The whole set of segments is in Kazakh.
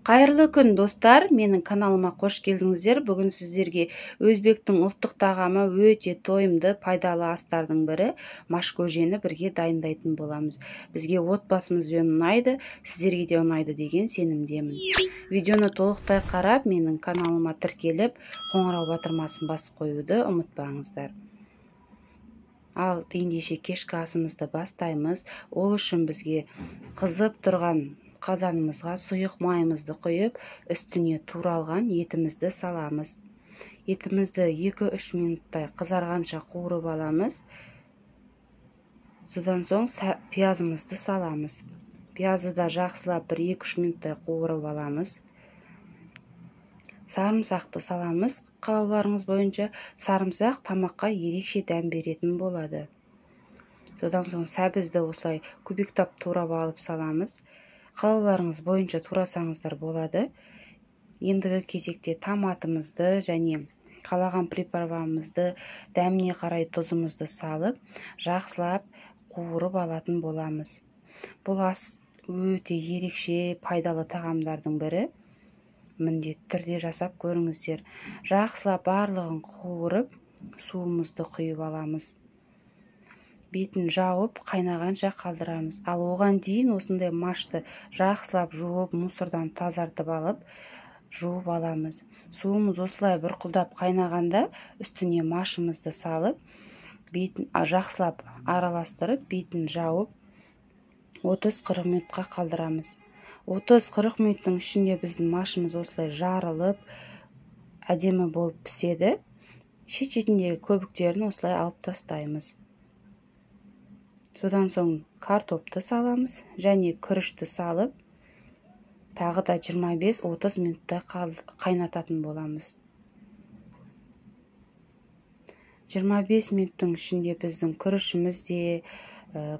Қайырлы күн достар, менің каналыма қош келдіңіздер. Бүгін сіздерге өзбектің ұлттық тағамы өте тойымды, пайдалы астардың бірі маш көжені бірге дайындайтын боламыз. Бізге отбасымызбен ұнайды, сіздерге де ұнайды деген сенімдемін. Видеоны толықтай қарап, менің каналыма тіркеліп, қоңырау батырмасын басып қоюды ұмытпаңыздар. Ал ендеше кешкі асымызды бастаймыз. Ол үшін бізге қызып тұрған қазанымызға сұйық майымызды құйып, үстіне туралған етімізді саламыз. Етімізді 2-3 минуттай қызарғанша қуырып аламыз. Содан соң пиязымызды саламыз. Пиязды да жақсылап 1-2-3 минуттай қуырып аламыз. Сарымсақты саламыз. Қалауларыңыз бойынша сарымсақ тамаққа ерекше дәм беретін болады. Содан соң сәбізді осылай кубиктап турап алып саламыз. Қалауларыңыз бойынша турасаңыздар болады. Ендігі кезекте томатымызды және қалаған приправамызды, дәміне қарай тұзымызды салып, жақсылап қуырып алатын боламыз. Бұл ас өте ерекше, пайдалы тағамдардың бірі. Міндетті түрде жасап көріңіздер. Жақсылап барлығын қуырып, суымызды құйып аламыз. Бетін жауып, қайнағанша қалдырамыз. Ал оған дейін осындай машты жақсылап жуып, мусордан тазартып алып, жуып аламыз. Суымыз осылай бұрқылдап қайнағанда, үстіне машымызды салып, бетін жақсылап араластырып, бетін жауып, 30-40 минутқа қалдырамыз. 30-40 минуттың ішінде біздің машымыз осылай жарылып, әдемі болып піседі. Шет-шетіндегі көбіктерін осылай алып тастаймыз. Содан соң картопты саламыз және күрішті салып, тағы да 25-30 минуттай қайнататын боламыз. 25 минуттың ішінде біздің күрішіміз де,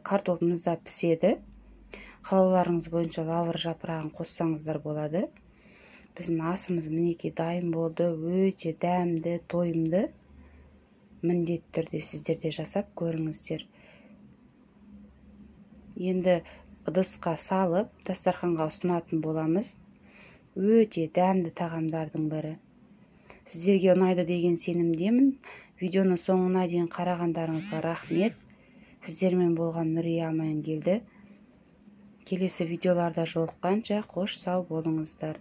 картопымыз да піседі. Қалауларыңыз бойынша лавр жапырағын қоссаңыздар болады. Біздің асымыз мінекей дайын болды. Өте дәмді, тойымды. Міндетті түрде сіздер де жасап көріңіздер. Енді ыдысқа салып, дастарханға ұсынатын боламыз. Өте дәмді тағамдардың бірі. Сіздерге ұнайды деген сенімдемін. Видеоны соңына дейін қарағандарыңызға рахмет. Сіздермен болған Нұрия Амангелді. Келесі видеоларда жолыққанша қош сау болыңыздар.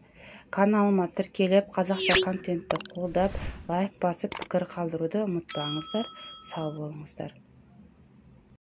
Каналыма тіркеліп, қазақша контентті қолдап, лайк басып, пікір қалдыруды ұмытпаңыздар. Сау болыңыздар.